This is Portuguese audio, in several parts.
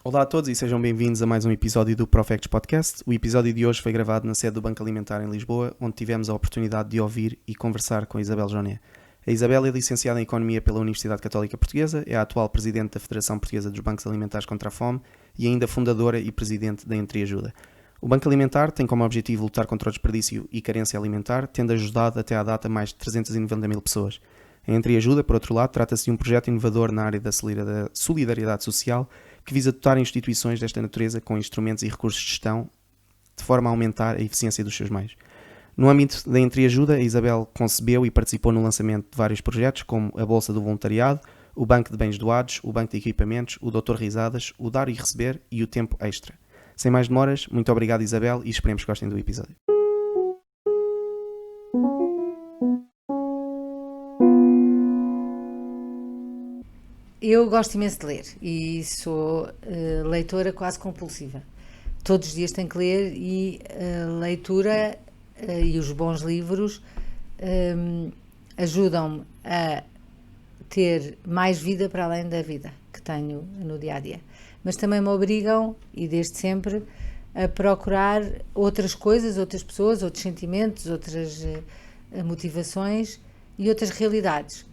Olá a todos e sejam bem-vindos a mais um episódio do Profects Podcast. O episódio de hoje foi gravado na sede do Banco Alimentar em Lisboa, onde tivemos a oportunidade de ouvir e conversar com a Isabel Joné. A Isabel é licenciada em Economia pela Universidade Católica Portuguesa, é a atual presidente da Federação Portuguesa dos Bancos Alimentares contra a Fome e ainda fundadora e presidente da Entreajuda. O Banco Alimentar tem como objetivo lutar contra o desperdício e carência alimentar, tendo ajudado até à data mais de 390 mil pessoas. A Entreajuda, por outro lado, trata-se de um projeto inovador na área da solidariedade social que visa dotar instituições desta natureza com instrumentos e recursos de gestão de forma a aumentar a eficiência dos seus meios. No âmbito da Entreajuda, a Isabel concebeu e participou no lançamento de vários projetos, como a Bolsa do Voluntariado, o Banco de Bens Doados, o Banco de Equipamentos, o Doutor Risadas, o Dar e Receber e o Tempo Extra. Sem mais demoras, muito obrigado Isabel e esperemos que gostem do episódio. Eu gosto imenso de ler e sou leitora quase compulsiva. Todos os dias tenho que ler e a leitura e os bons livros ajudam-me a ter mais vida para além da vida que tenho no dia-a-dia. Mas também me obrigam, e desde sempre, a procurar outras coisas, outras pessoas, outros sentimentos, outras motivações e outras realidades.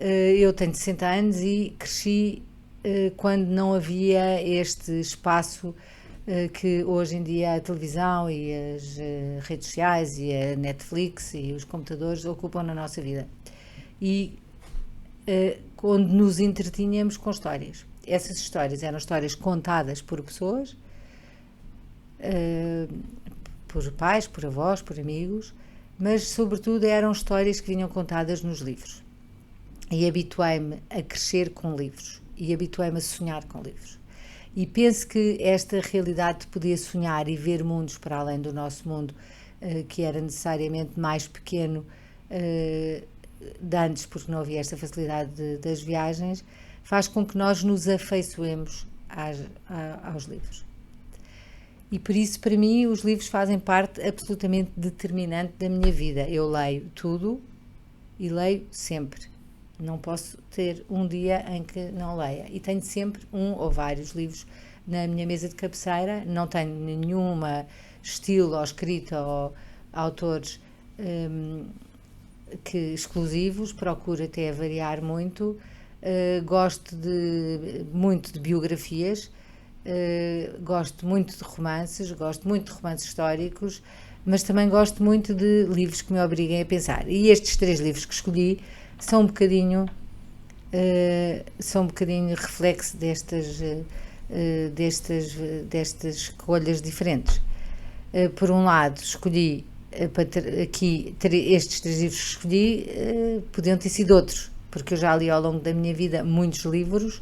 Eu tenho 60 anos e cresci quando não havia este espaço que hoje em dia a televisão e as redes sociais e a Netflix e os computadores ocupam na nossa vida. E onde nos entretínhamos com histórias. Essas histórias eram histórias contadas por pessoas, por pais, por avós, por amigos, mas sobretudo eram histórias que vinham contadas nos livros. E habituei-me a crescer com livros e habituei-me a sonhar com livros. E penso que esta realidade de poder sonhar e ver mundos para além do nosso mundo, que era necessariamente mais pequeno de antes, porque não havia esta facilidade das viagens, faz com que nós nos afeiçoemos aos livros. E por isso, para mim, os livros fazem parte absolutamente determinante da minha vida. Eu leio tudo e leio sempre. Não posso ter um dia em que não leia. E tenho sempre um ou vários livros na minha mesa de cabeceira. Não tenho nenhum estilo ou escrita ou autores exclusivos. Procuro até variar muito. Gosto muito de biografias. Gosto muito de romances. Gosto muito de romances históricos. Mas também gosto muito de livros que me obriguem a pensar. E estes 3 livros que escolhi são um bocadinho reflexo destas escolhas diferentes. Por um lado, escolhi aqui estes 3 livros que escolhi, podiam ter sido outros, porque eu já li ao longo da minha vida muitos livros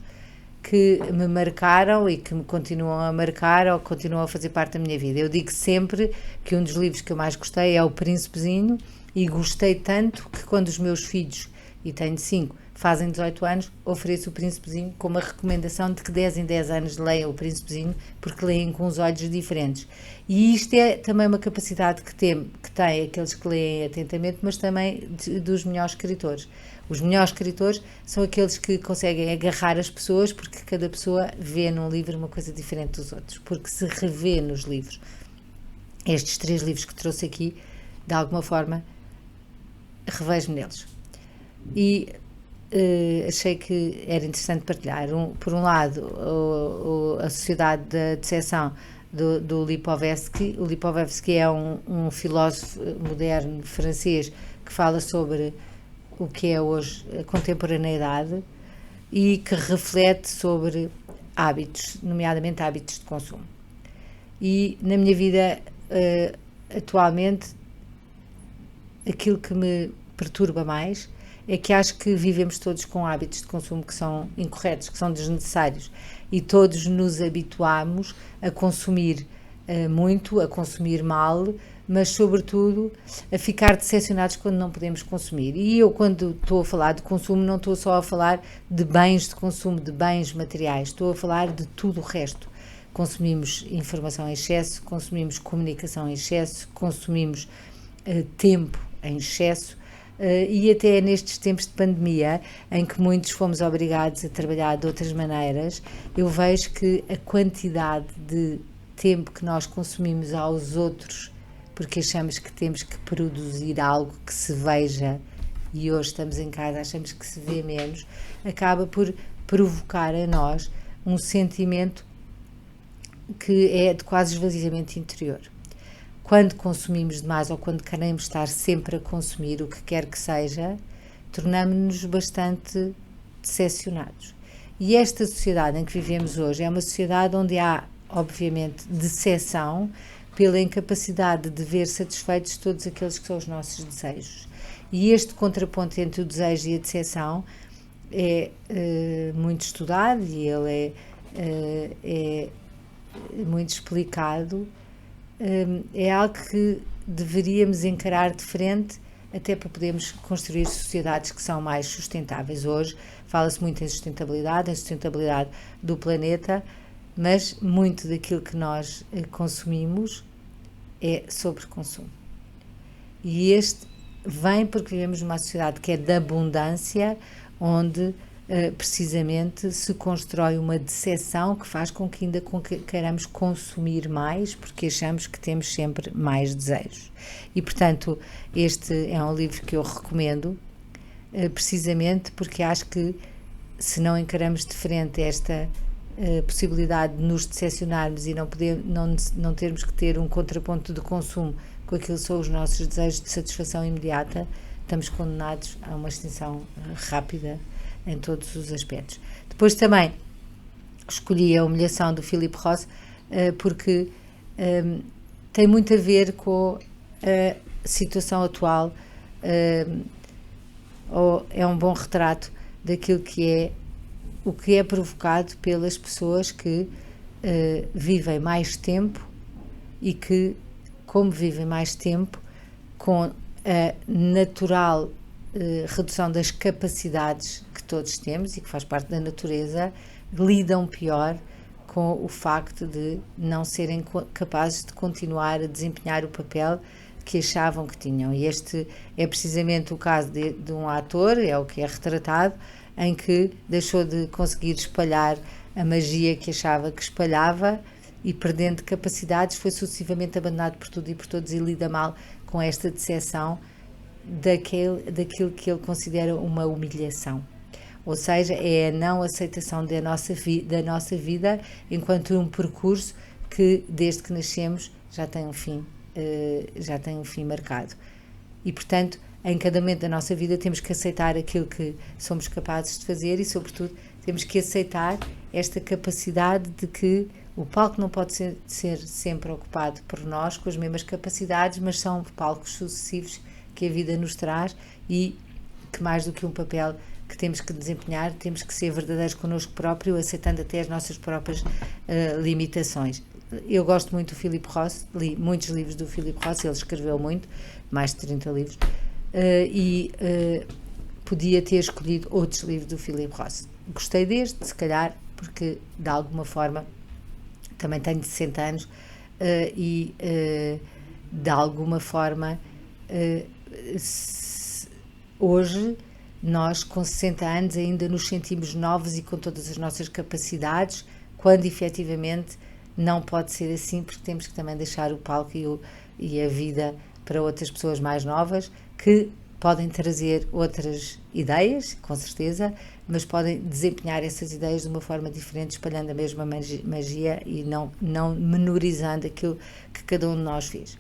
que me marcaram e que me continuam a marcar ou continuam a fazer parte da minha vida. Eu digo sempre que um dos livros que eu mais gostei é O Príncipezinho, e gostei tanto que quando os meus filhos, e tenho 5, fazem 18 anos, ofereço O Príncipezinho com uma recomendação de que 10 em 10 anos leiam O Príncipezinho, porque leem com os olhos diferentes. E isto é também uma capacidade que tem aqueles que leem atentamente, mas também dos melhores escritores. Os melhores escritores são aqueles que conseguem agarrar as pessoas, porque cada pessoa vê num livro uma coisa diferente dos outros, porque se revê nos livros. Estes 3 livros que trouxe aqui, de alguma forma, revejo-me neles. E achei que era interessante partilhar. Por um lado, a Sociedade da Decepção do Lipovetsky. O Lipovetsky é um filósofo moderno francês que fala sobre o que é hoje a contemporaneidade e que reflete sobre hábitos, nomeadamente hábitos de consumo. E na minha vida, atualmente, aquilo que me perturba mais é que acho que vivemos todos com hábitos de consumo que são incorretos, que são desnecessários, e todos nos habituamos a consumir muito, a consumir mal, mas sobretudo a ficar decepcionados quando não podemos consumir. E eu, quando estou a falar de consumo, não estou só a falar de bens de consumo, de bens materiais, estou a falar de tudo o resto. Consumimos informação em excesso, consumimos comunicação em excesso, consumimos tempo em excesso, e até nestes tempos de pandemia, em que muitos fomos obrigados a trabalhar de outras maneiras, eu vejo que a quantidade de tempo que nós consumimos aos outros, porque achamos que temos que produzir algo que se veja, e hoje estamos em casa, achamos que se vê menos, acaba por provocar a nós um sentimento que é de quase esvaziamento interior. Quando consumimos demais ou quando queremos estar sempre a consumir o que quer que seja, tornamos-nos bastante decepcionados. E esta sociedade em que vivemos hoje é uma sociedade onde há, obviamente, decepção pela incapacidade de ver satisfeitos todos aqueles que são os nossos desejos. E este contraponto entre o desejo e a decepção é muito estudado e ele é muito explicado. É algo que deveríamos encarar de frente até para podermos construir sociedades que são mais sustentáveis. Hoje fala-se muito em sustentabilidade do planeta, mas muito daquilo que nós consumimos é sobre consumo. E este vem porque vivemos numa sociedade que é de abundância, onde precisamente se constrói uma decepção que faz com que ainda queiramos consumir mais, porque achamos que temos sempre mais desejos. E, portanto, este é um livro que eu recomendo, precisamente porque acho que se não encaramos de frente esta possibilidade de nos decepcionarmos e não termos que ter um contraponto de consumo com aquilo que são os nossos desejos de satisfação imediata, estamos condenados a uma extinção rápida em todos os aspectos. Depois também escolhi a Humilhação do Philip Roth porque tem muito a ver com a situação atual, é um bom retrato daquilo que é o que é provocado pelas pessoas que vivem mais tempo e que, como vivem mais tempo, com a natural redução das capacidades que todos temos e que faz parte da natureza, lidam pior com o facto de não serem capazes de continuar a desempenhar o papel que achavam que tinham. E este é precisamente o caso de um ator, é o que é retratado, em que deixou de conseguir espalhar a magia que achava que espalhava e, perdendo capacidades, foi sucessivamente abandonado por tudo e por todos e lida mal com esta decepção daquilo que ele considera uma humilhação. Ou seja, é a não aceitação da nossa vida enquanto um percurso que, desde que nascemos, já tem um fim marcado. E, portanto, em cada momento da nossa vida temos que aceitar aquilo que somos capazes de fazer e, sobretudo, temos que aceitar esta capacidade de que o palco não pode ser sempre ocupado por nós com as mesmas capacidades, mas são palcos sucessivos que a vida nos traz e que, mais do que um papel que temos que desempenhar, temos que ser verdadeiros connosco próprio, aceitando até as nossas próprias limitações. Eu gosto muito do Philip Roth, li muitos livros do Philip Roth, ele escreveu muito, mais de 30 livros, podia ter escolhido outros livros do Philip Roth. Gostei deste, se calhar, porque de alguma forma também tenho 60 anos e de alguma forma hoje nós com 60 anos ainda nos sentimos novos e com todas as nossas capacidades, quando efetivamente não pode ser assim, porque temos que também deixar o palco e a vida para outras pessoas mais novas que podem trazer outras ideias, com certeza, mas podem desempenhar essas ideias de uma forma diferente, espalhando a mesma magia e não menorizando aquilo que cada um de nós fez.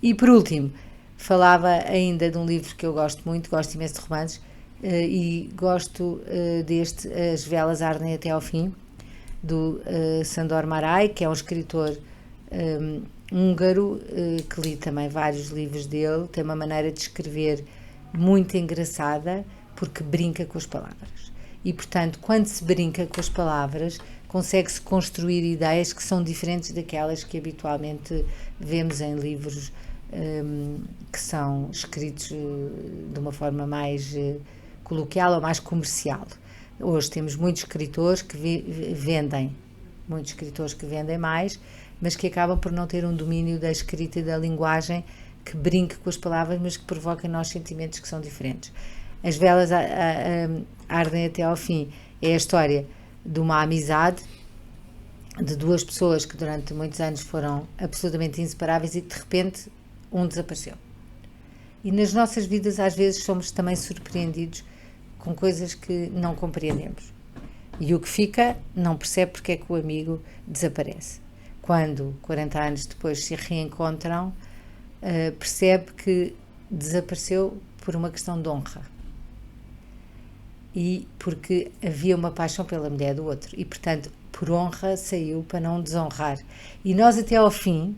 E por último, falava ainda de um livro que eu gosto muito, gosto imenso de romances, e gosto deste As Velas Ardem Até ao Fim, do Sándor Márai, que é um escritor húngaro, que li também vários livros dele, tem uma maneira de escrever muito engraçada, porque brinca com as palavras. E, portanto, quando se brinca com as palavras, consegue-se construir ideias que são diferentes daquelas que habitualmente vemos em livros que são escritos de uma forma mais coloquial ou mais comercial. Hoje temos muitos escritores que vendem mais, mas que acabam por não ter um domínio da escrita e da linguagem que brinque com as palavras, mas que provoque em nós sentimentos que são diferentes. As velas ardem até ao fim. É a história de uma amizade de duas pessoas que durante muitos anos foram absolutamente inseparáveis e que de repente um desapareceu. E nas nossas vidas às vezes somos também surpreendidos com coisas que não compreendemos. E o que fica não percebe porque é que o amigo desaparece. Quando, 40 anos depois, se reencontram, percebe que desapareceu por uma questão de honra. E porque havia uma paixão pela mulher do outro. E, portanto, por honra saiu para não desonrar. E nós até ao fim,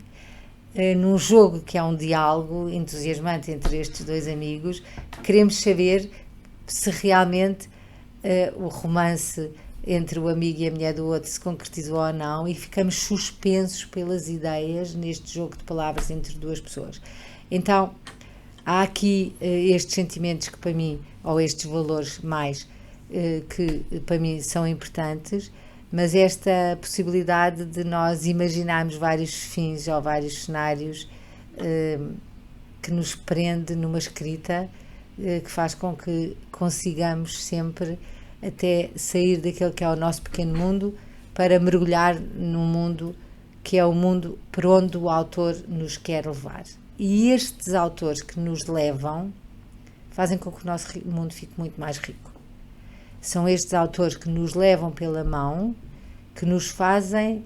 num jogo que é um diálogo entusiasmante entre estes dois amigos, queremos saber se realmente o romance entre o amigo e a mulher do outro se concretizou ou não, e ficamos suspensos pelas ideias neste jogo de palavras entre duas pessoas. Então, há aqui estes sentimentos que para mim, ou estes valores mais, que para mim são importantes, mas esta possibilidade de nós imaginarmos vários fins ou vários cenários que nos prende numa escrita, que faz com que consigamos sempre até sair daquele que é o nosso pequeno mundo para mergulhar num mundo que é o mundo para onde o autor nos quer levar. E estes autores que nos levam fazem com que o nosso mundo fique muito mais rico. São estes autores que nos levam pela mão, que nos fazem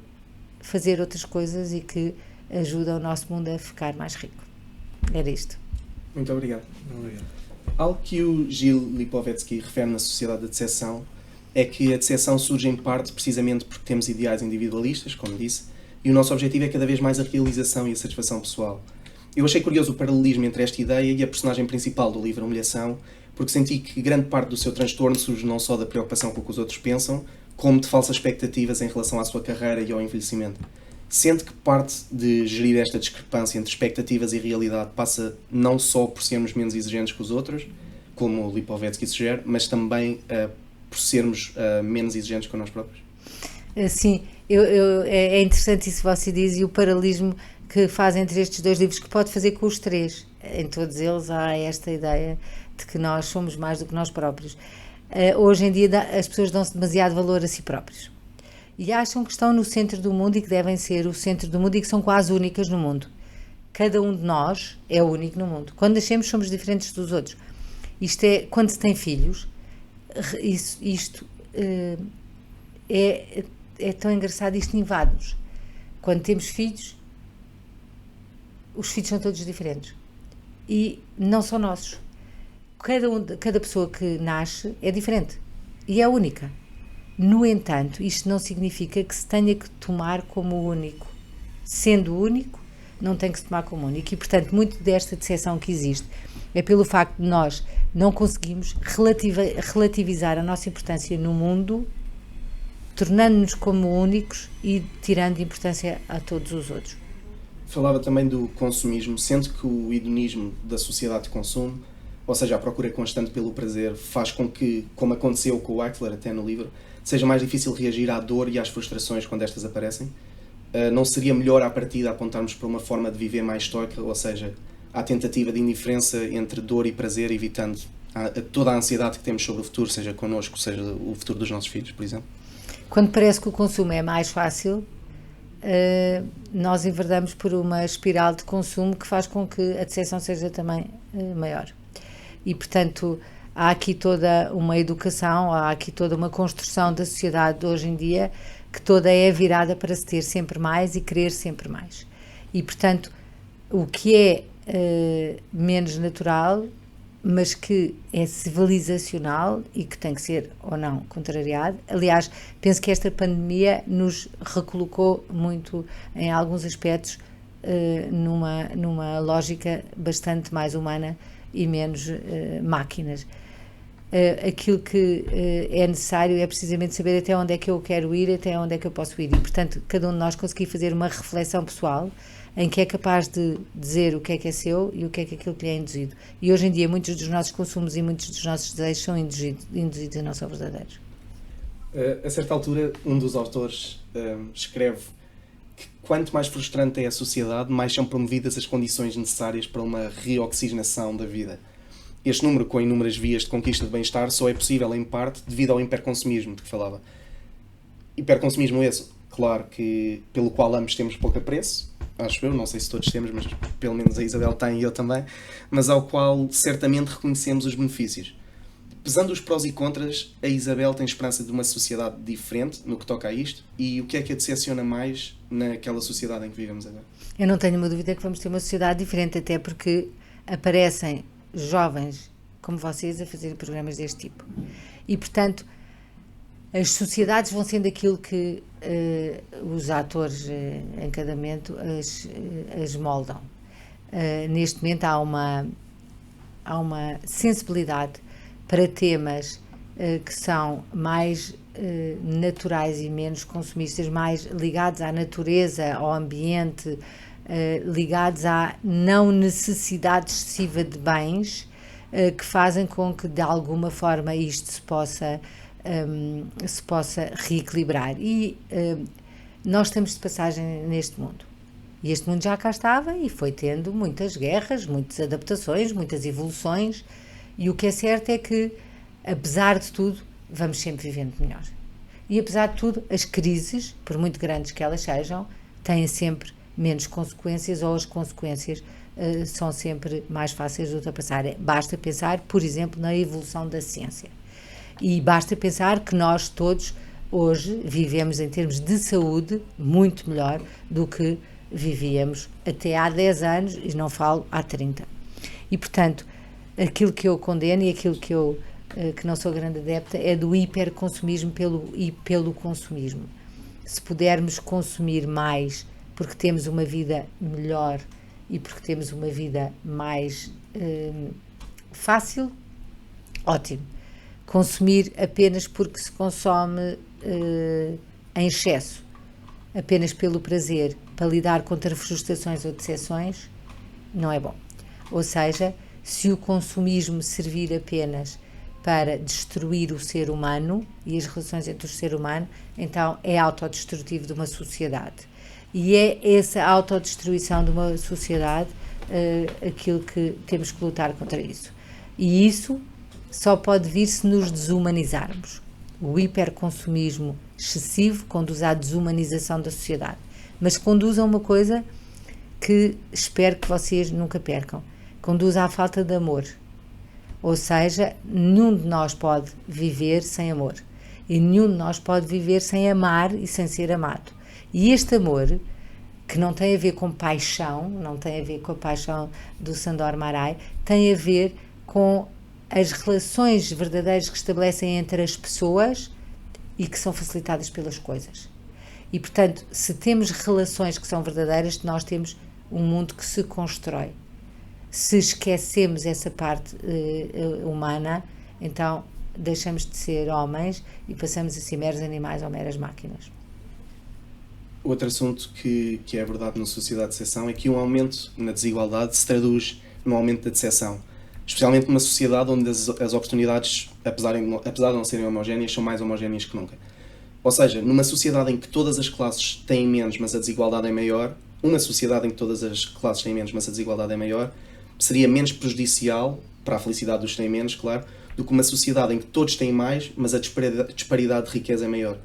fazer outras coisas e que ajudam o nosso mundo a ficar mais rico. Era isto. Muito obrigado. Algo que o Gilles Lipovetsky refere na Sociedade da Decepção é que a decepção surge em parte precisamente porque temos ideais individualistas, como disse, e o nosso objetivo é cada vez mais a realização e a satisfação pessoal. Eu achei curioso o paralelismo entre esta ideia e a personagem principal do livro Humilhação, porque senti que grande parte do seu transtorno surge não só da preocupação com o que os outros pensam, como de falsas expectativas em relação à sua carreira e ao envelhecimento. Sente que parte de gerir esta discrepância entre expectativas e realidade passa não só por sermos menos exigentes que os outros, como o Lipovetsky sugere, mas também por sermos menos exigentes com nós próprios? Sim, é interessante isso que você diz, e o paralelismo que faz entre estes dois livros, que pode fazer com os três. Em todos eles há esta ideia de que nós somos mais do que nós próprios. Hoje em dia as pessoas dão-se demasiado valor a si próprios. E acham que estão no centro do mundo e que devem ser o centro do mundo e que são quase únicas no mundo. Cada um de nós é único no mundo. Quando nascemos somos diferentes dos outros. Isto é, quando se tem filhos, isto é tão engraçado, isto invade-nos. Quando temos filhos, os filhos são todos diferentes. E não são nossos. Cada pessoa que nasce é diferente. E é única. No entanto, isto não significa que se tenha que tomar como único. Sendo único, não tem que se tomar como único. E, portanto, muito desta decepção que existe é pelo facto de nós não conseguimos relativizar a nossa importância no mundo, tornando-nos como únicos e tirando importância a todos os outros. Falava também do consumismo, sendo que o hedonismo da sociedade de consumo, ou seja, a procura constante pelo prazer, faz com que, como aconteceu com o Eichler até no livro, seja mais difícil reagir à dor e às frustrações quando estas aparecem. Não seria melhor à partida apontarmos para uma forma de viver mais estoica, ou seja, à tentativa de indiferença entre dor e prazer, evitando toda a ansiedade que temos sobre o futuro, seja connosco, seja o futuro dos nossos filhos, por exemplo? Quando parece que o consumo é mais fácil, nós enverdamos por uma espiral de consumo que faz com que a decepção seja também maior. E, portanto, há aqui toda uma educação, há aqui toda uma construção da sociedade de hoje em dia que toda é virada para se ter sempre mais e querer sempre mais. E, portanto, o que é menos natural, mas que é civilizacional e que tem que ser ou não contrariado. Aliás, penso que esta pandemia nos recolocou muito em alguns aspectos numa lógica bastante mais humana e menos máquinas. Aquilo que é necessário é precisamente saber até onde é que eu quero ir, até onde é que eu posso ir, e portanto cada um de nós conseguir fazer uma reflexão pessoal em que é capaz de dizer o que é seu e o que é aquilo que lhe é induzido. E hoje em dia muitos dos nossos consumos e muitos dos nossos desejos são induzidos e não são verdadeiros. A certa altura um dos autores escreve que quanto mais frustrante é a sociedade, mais são promovidas as condições necessárias para uma reoxigenação da vida. Este número, com inúmeras vias de conquista de bem-estar, só é possível, em parte, devido ao hiperconsumismo de que falava. Hiperconsumismo esse, claro, que pelo qual ambos temos pouco apreço, acho eu, não sei se todos temos, mas pelo menos a Isabel tem e eu também, mas ao qual certamente reconhecemos os benefícios. Pesando os prós e contras, a Isabel tem esperança de uma sociedade diferente no que toca a isto, e o que é que a decepciona mais naquela sociedade em que vivemos agora? Eu não tenho uma dúvida que vamos ter uma sociedade diferente, até porque aparecem jovens como vocês a fazerem programas deste tipo. E, portanto, as sociedades vão sendo aquilo que os atores em cada momento as moldam. Neste momento há uma sensibilidade para temas que são mais naturais e menos consumistas, mais ligados à natureza, ao ambiente, ligados à não necessidade excessiva de bens, que fazem com que de alguma forma isto se possa reequilibrar. E nós estamos de passagem neste mundo. E este mundo já cá estava e foi tendo muitas guerras, muitas adaptações, muitas evoluções, e o que é certo é que, apesar de tudo, vamos sempre vivendo melhor. E apesar de tudo, as crises, por muito grandes que elas sejam, têm sempre menos consequências, ou as consequências são sempre mais fáceis de ultrapassar. Basta pensar, por exemplo, na evolução da ciência. E basta pensar que nós todos, hoje, vivemos em termos de saúde muito melhor do que vivíamos até há 10 anos, e não falo há 30. E, portanto, aquilo que eu condeno e aquilo que eu que não sou grande adepta é do hiperconsumismo pelo consumismo. Se pudermos consumir mais porque temos uma vida melhor e porque temos uma vida mais fácil, ótimo. Consumir apenas porque se consome em excesso, apenas pelo prazer, para lidar contra frustrações ou decepções, não é bom. Ou seja, se o consumismo servir apenas para destruir o ser humano e as relações entre o ser humano, então é autodestrutivo de uma sociedade. E é essa autodestruição de uma sociedade aquilo que temos que lutar contra isso. E isso só pode vir se nos desumanizarmos. O hiperconsumismo excessivo conduz à desumanização da sociedade. Mas conduz a uma coisa que espero que vocês nunca percam. Conduz à falta de amor. Ou seja, nenhum de nós pode viver sem amor. E nenhum de nós pode viver sem amar e sem ser amado. E este amor, que não tem a ver com paixão, não tem a ver com a paixão do Sandor Márai, tem a ver com as relações verdadeiras que estabelecem entre as pessoas e que são facilitadas pelas coisas. E, portanto, se temos relações que são verdadeiras, nós temos um mundo que se constrói. Se esquecemos essa parte humana, então deixamos de ser homens e passamos a ser meros animais ou meras máquinas. Outro assunto que é abordado na sociedade de decepção é que um aumento na desigualdade se traduz num aumento da decepção, especialmente numa sociedade onde as oportunidades, apesar de não serem homogéneas, são mais homogéneas que nunca. Ou seja, numa sociedade em que todas as classes têm menos, mas a desigualdade é maior, uma sociedade em que todas as classes têm menos, mas a desigualdade é maior, seria menos prejudicial, para a felicidade dos que têm menos, claro, do que uma sociedade em que todos têm mais, mas a disparidade de riqueza é maior.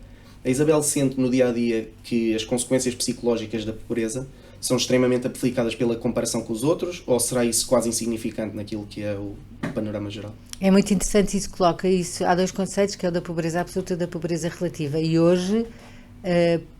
A Isabel sente no dia-a-dia que as consequências psicológicas da pobreza são extremamente amplificadas pela comparação com os outros, ou será isso quase insignificante naquilo que é o panorama geral? É muito interessante isso, coloca isso. Há dois conceitos, que é o da pobreza absoluta e da pobreza relativa, e hoje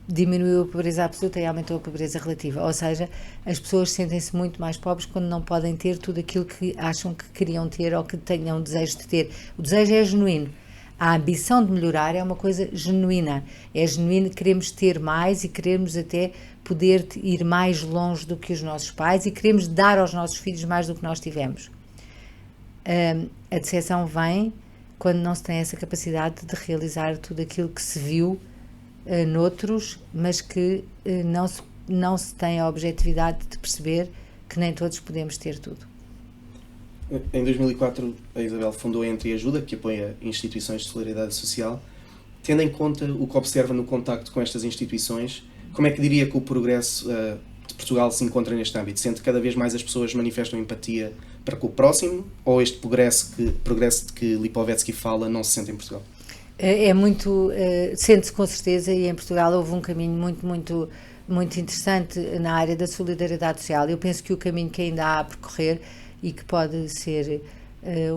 diminuiu a pobreza absoluta e aumentou a pobreza relativa, ou seja, as pessoas sentem-se muito mais pobres quando não podem ter tudo aquilo que acham que queriam ter ou que tenham desejo de ter. O desejo é genuíno. A ambição de melhorar é uma coisa genuína. É genuíno, queremos ter mais e queremos até poder ir mais longe do que os nossos pais e queremos dar aos nossos filhos mais do que nós tivemos. A decepção vem quando não se tem essa capacidade de realizar tudo aquilo que se viu noutros, mas que não se tem a objetividade de perceber que nem todos podemos ter tudo. Em 2004, a Isabel fundou a Entre Ajuda, que apoia instituições de solidariedade social. Tendo em conta o que observa no contacto com estas instituições, Como é que diria que o progresso de Portugal se encontra neste âmbito? Sente que cada vez mais as pessoas manifestam empatia para com o próximo, ou este progresso de que Lipovetsky fala não se sente em Portugal? É muito, sente-se com certeza, e em Portugal houve um caminho muito interessante na área da solidariedade social. Eu penso que o caminho que ainda há a percorrer e que pode ser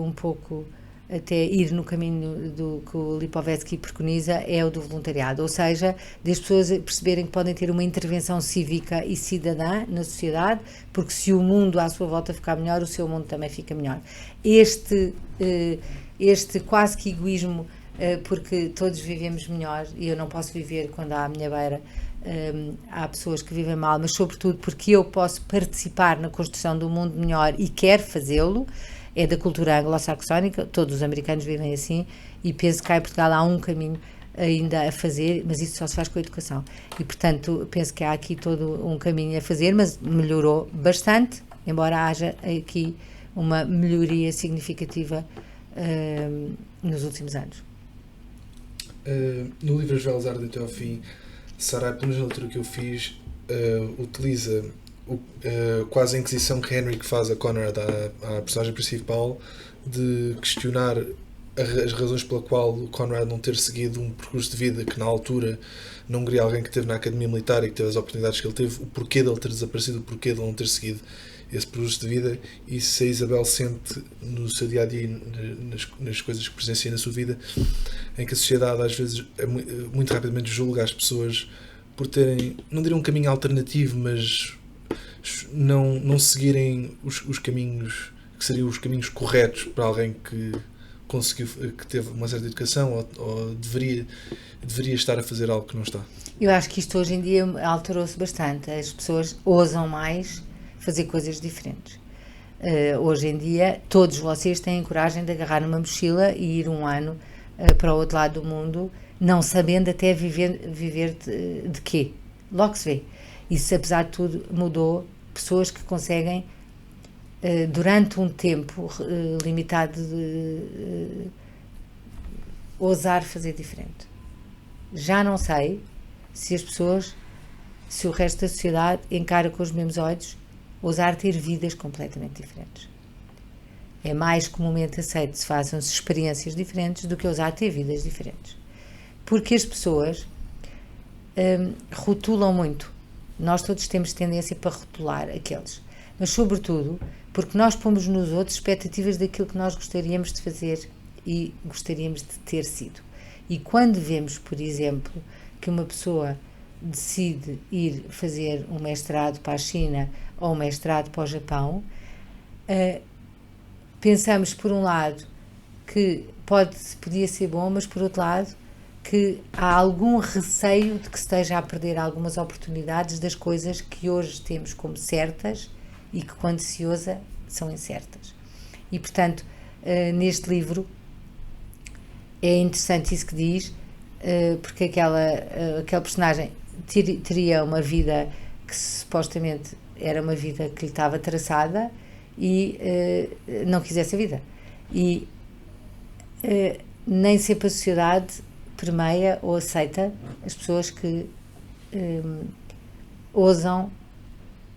um pouco até ir no caminho do que o Lipovetsky preconiza é o do voluntariado, ou seja, das pessoas perceberem que podem ter uma intervenção cívica e cidadã na sociedade, porque se o mundo à sua volta ficar melhor, o seu mundo também fica melhor. Este quase que egoísmo, porque todos vivemos melhor e eu não posso viver quando à minha beira há pessoas que vivem mal, mas sobretudo porque eu posso participar na construção do mundo melhor e quero fazê-lo, é da cultura anglo-saxónica, todos os americanos vivem assim, e penso que cá em Portugal há um caminho ainda a fazer, mas isso só se faz com a educação, e portanto penso que há aqui todo um caminho a fazer, mas melhorou bastante, embora haja aqui uma melhoria significativa nos últimos anos. No livro As Velas Ardem até ao fim, Sarai, pelo menos na leitura que eu fiz, utiliza quase a inquisição que Henrik faz a Conrad, à personagem principal, de questionar as razões pela qual o Conrad não ter seguido um percurso de vida que na altura na Hungria alguém que esteve na Academia Militar e que teve as oportunidades que ele teve, o porquê dele ter desaparecido, o porquê dele não ter seguido esse percurso de vida, e se a Isabel sente no seu dia-a-dia, nas coisas que presencia na sua vida, em que a sociedade às vezes muito rapidamente julga as pessoas por terem, não diria um caminho alternativo, mas não seguirem os caminhos que seriam os caminhos corretos para alguém que conseguiu, que teve uma certa educação ou deveria estar a fazer algo que não está. Eu acho que isto hoje em dia alterou-se bastante. As pessoas ousam mais fazer coisas diferentes. Hoje em dia, todos vocês têm coragem de agarrar numa mochila e ir um ano para o outro lado do mundo, não sabendo até viver de quê. Logo se vê. Isso, apesar de tudo, mudou. Pessoas que conseguem, durante um tempo limitado, ousar fazer diferente. Já não sei se as pessoas, se o resto da sociedade encara com os mesmos olhos ousar ter vidas completamente diferentes. É mais comumente aceito se façam-se experiências diferentes do que ousar ter vidas diferentes. Porque as pessoas rotulam muito. Nós todos temos tendência para rotular aqueles. Mas, sobretudo, porque nós pomos nos outros expectativas daquilo que nós gostaríamos de fazer e gostaríamos de ter sido. E quando vemos, por exemplo, que uma pessoa decide ir fazer um mestrado para a China ou um mestrado para o Japão, pensamos, por um lado, que podia ser bom, mas, por outro lado, que há algum receio de que se esteja a perder algumas oportunidades das coisas que hoje temos como certas e que, quando se ousa, são incertas. E, portanto, neste livro é interessante isso que diz, porque aquele personagem teria uma vida que supostamente era uma vida que lhe estava traçada e não quisesse a vida. E nem sempre a sociedade permeia ou aceita as pessoas que ousam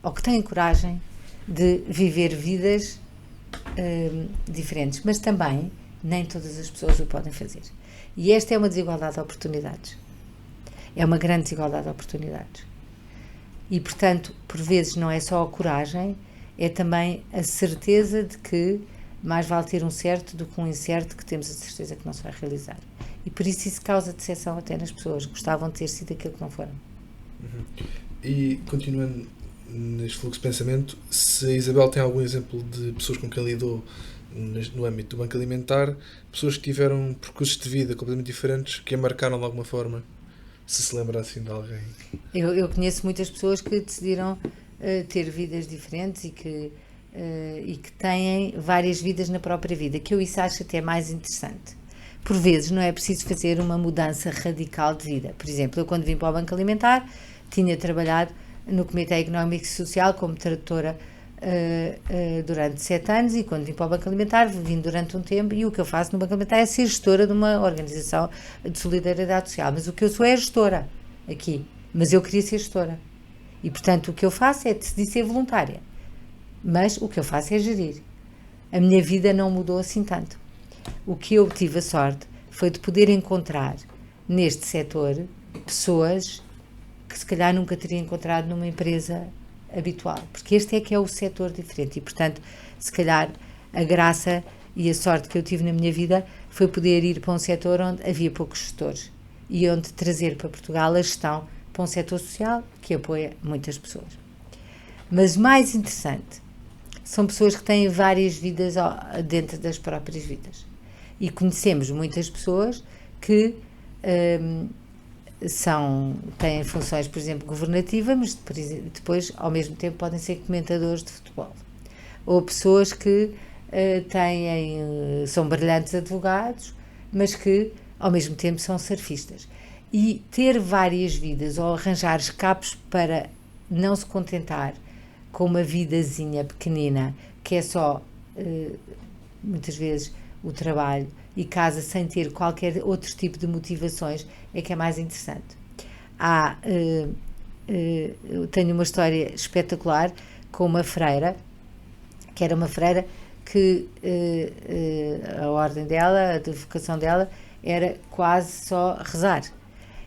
ou que têm coragem de viver vidas diferentes, mas também nem todas as pessoas o podem fazer. E esta é uma desigualdade de oportunidades. É uma grande desigualdade de oportunidades. E, portanto, por vezes não é só a coragem, é também a certeza de que mais vale ter um certo do que um incerto que temos a certeza que não se vai realizar. E por isso causa decepção até nas pessoas. Gostavam de ter sido aquilo que não foram. E, continuando neste fluxo de pensamento, se a Isabel tem algum exemplo de pessoas com quem lidou no âmbito do banco alimentar, pessoas que tiveram percursos de vida completamente diferentes, que a marcaram de alguma forma, se lembra assim de alguém? Eu conheço muitas pessoas que decidiram ter vidas diferentes e que têm várias vidas na própria vida, que eu isso acho até mais interessante. Por vezes não é preciso fazer uma mudança radical de vida. Por exemplo, eu quando vim para o Banco Alimentar, tinha trabalhado no Comitê Económico e Social como tradutora durante 7 anos, e quando vim para o Banco Alimentar, vim durante um tempo, e o que eu faço no Banco Alimentar é ser gestora de uma organização de solidariedade social, mas o que eu sou é gestora aqui, mas eu queria ser gestora. E, portanto, o que eu faço é decidir ser voluntária. Mas o que eu faço é gerir. A minha vida não mudou assim tanto. O que eu tive a sorte foi de poder encontrar neste setor pessoas que se calhar nunca teria encontrado numa empresa habitual, porque este é que é o setor diferente e, portanto, se calhar a graça e a sorte que eu tive na minha vida foi poder ir para um setor onde havia poucos gestores e onde trazer para Portugal a gestão para um setor social que apoia muitas pessoas. Mas mais interessante, são pessoas que têm várias vidas dentro das próprias vidas. E conhecemos muitas pessoas que têm funções, por exemplo, governativas, mas depois, ao mesmo tempo, podem ser comentadores de futebol. Ou pessoas que são brilhantes advogados, mas que, ao mesmo tempo, são surfistas. E ter várias vidas, ou arranjar escapes para não se contentar com uma vidazinha pequenina, que é só, muitas vezes, o trabalho e casa sem ter qualquer outro tipo de motivações, é que é mais interessante. Eu tenho uma história espetacular com uma freira, que era uma freira que a ordem dela, a vocação dela, era quase só rezar.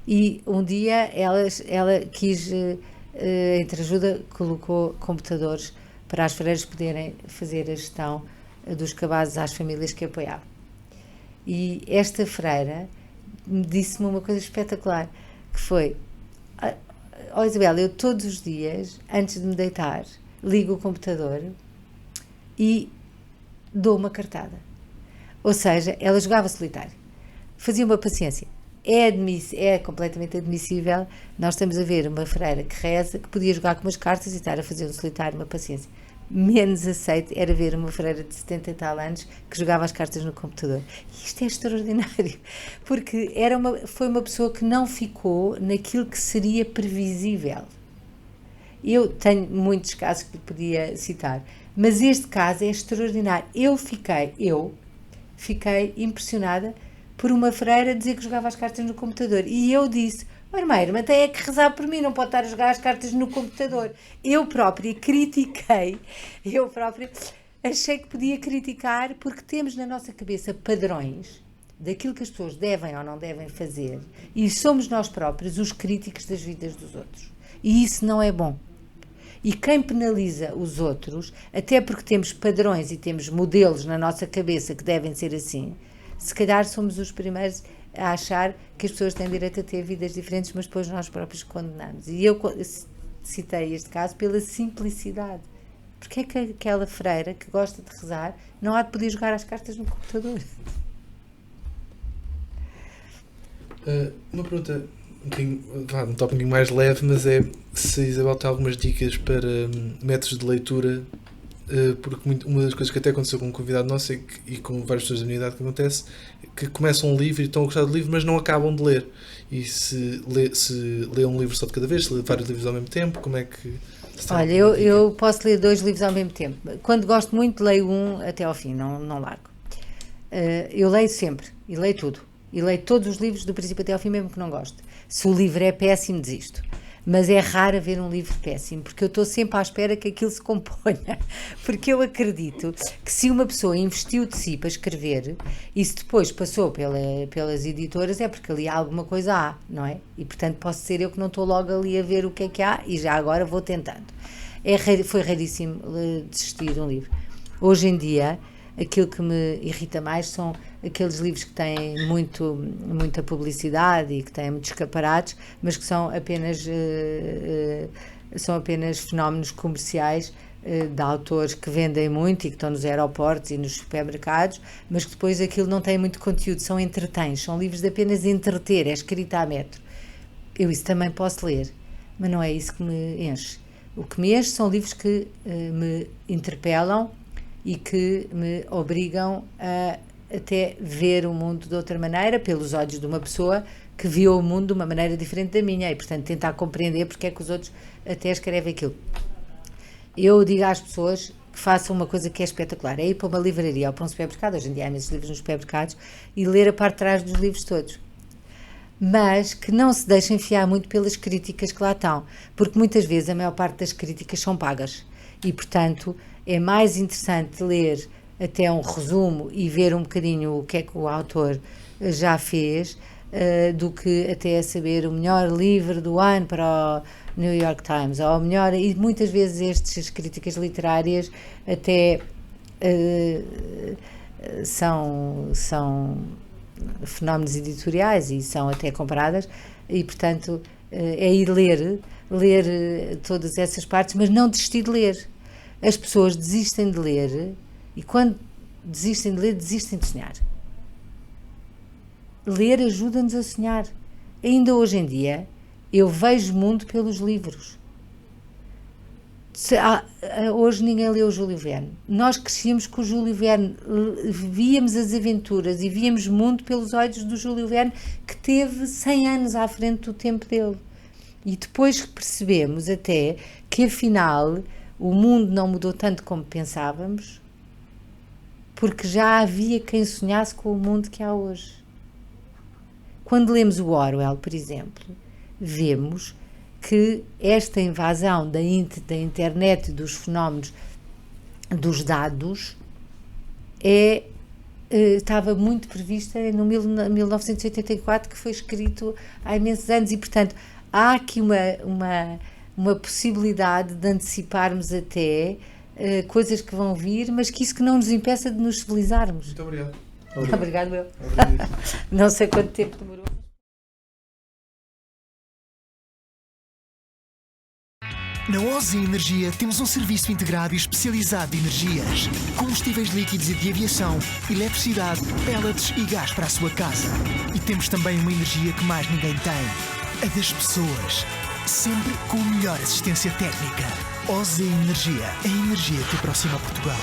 E um dia ela quis, entre ajuda, colocou computadores para as freiras poderem fazer a gestão dos cabazes às famílias que apoiavam. E esta freira disse-me uma coisa espetacular, que foi: Isabel, eu todos os dias, antes de me deitar, ligo o computador e dou uma cartada. Ou seja, ela jogava solitário, fazia uma paciência. É completamente admissível nós estamos a ver uma freira que reza, que podia jogar com umas cartas e estar a fazer um solitário, uma paciência. Menos aceito era ver uma freira de 70 e tal anos que jogava as cartas no computador. E isto é extraordinário, porque foi uma pessoa que não ficou naquilo que seria previsível. Eu tenho muitos casos que podia citar, mas este caso é extraordinário. Eu fiquei impressionada por uma freira dizer que jogava as cartas no computador. E eu disse: irmã, tem é que rezar por mim, não pode estar a jogar as cartas no computador. Eu própria critiquei, achei que podia criticar, porque temos na nossa cabeça padrões daquilo que as pessoas devem ou não devem fazer, e somos nós próprios os críticos das vidas dos outros. E isso não é bom. E quem penaliza os outros, até porque temos padrões e temos modelos na nossa cabeça que devem ser assim, se calhar somos os primeiros a achar que as pessoas têm direito a ter vidas diferentes, mas depois nós próprios condenamos. E eu citei este caso pela simplicidade. Porque é que aquela freira que gosta de rezar não há de poder jogar as cartas no computador? Uma pergunta um tópico mais leve, mas é se a Isabel tem algumas dicas para métodos de leitura, porque uma das coisas que até aconteceu com um convidado nosso e com várias pessoas da minha idade que acontece, que começam um livro e estão a gostar do livro, mas não acabam de ler. E se lê um livro só de cada vez, se lê vários livros ao mesmo tempo, como é que... Olha, eu posso ler 2 livros ao mesmo tempo. Quando gosto muito, leio um até ao fim, não largo. Eu leio sempre, e leio tudo. E leio todos os livros do princípio até ao fim, mesmo que não goste. Se o livro é péssimo, desisto. Mas é raro haver um livro péssimo, porque eu estou sempre à espera que aquilo se componha. Porque eu acredito que se uma pessoa investiu de si para escrever, e se depois passou pelas editoras, é porque ali alguma coisa há, não é? E, portanto, posso ser eu que não estou logo ali a ver o que é que há, e já agora vou tentando. Foi raríssimo desistir de um livro. Hoje em dia, aquilo que me irrita mais são aqueles livros que têm muita publicidade e que têm muitos escaparates, mas que são apenas fenómenos comerciais de autores que vendem muito e que estão nos aeroportos e nos supermercados, mas que depois aquilo não tem muito conteúdo, são entretens, são livros de apenas entreter, é escrita a metro. Eu isso também posso ler, mas não é isso que me enche. O que me enche são livros que me interpelam e que me obrigam a até ver o mundo de outra maneira, pelos olhos de uma pessoa que viu o mundo de uma maneira diferente da minha, e portanto tentar compreender porque é que os outros até escrevem aquilo. Eu digo às pessoas que façam uma coisa que é espetacular, é ir para uma livraria ou para um supermercado, hoje em dia há muitos livros nos supermercados, e ler a parte de trás dos livros todos. mas que não se deixem fiar muito pelas críticas que lá estão, porque muitas vezes a maior parte das críticas são pagas e, portanto, é mais interessante ler até um resumo e ver um bocadinho o que é que o autor já fez, do que até saber o melhor livro do ano para o New York Times, ou o melhor, e muitas vezes estas críticas literárias até são fenómenos editoriais e são até comparadas, e portanto é ir ler todas essas partes, mas não desistir de ler. As pessoas desistem de ler, e quando desistem de ler, desistem de sonhar. Ler ajuda-nos a sonhar. Ainda hoje em dia eu vejo o mundo pelos livros. Hoje ninguém lê o Júlio Verne. Nós crescíamos com o Júlio Verne, víamos as aventuras e víamos o mundo pelos olhos do Júlio Verne, que teve 100 anos à frente do tempo dele. E depois percebemos até que afinal o mundo não mudou tanto como pensávamos, porque já havia quem sonhasse com o mundo que há hoje. Quando lemos o Orwell, por exemplo, vemos que esta invasão da internet, dos fenómenos, dos dados, estava muito prevista no 1984, que foi escrito há imensos anos, e portanto há aqui uma possibilidade de anteciparmos até coisas que vão vir, mas que isso que não nos impeça de nos civilizarmos. Muito obrigado. Obrigado, meu. Não sei quanto tempo demorou. Na OSE Energia temos um serviço integrado e especializado de energias, combustíveis líquidos e de aviação, eletricidade, pellets e gás para a sua casa. E temos também uma energia que mais ninguém tem, a das pessoas. Sempre com a melhor assistência técnica. OSE Energia, a energia que aproxima Portugal.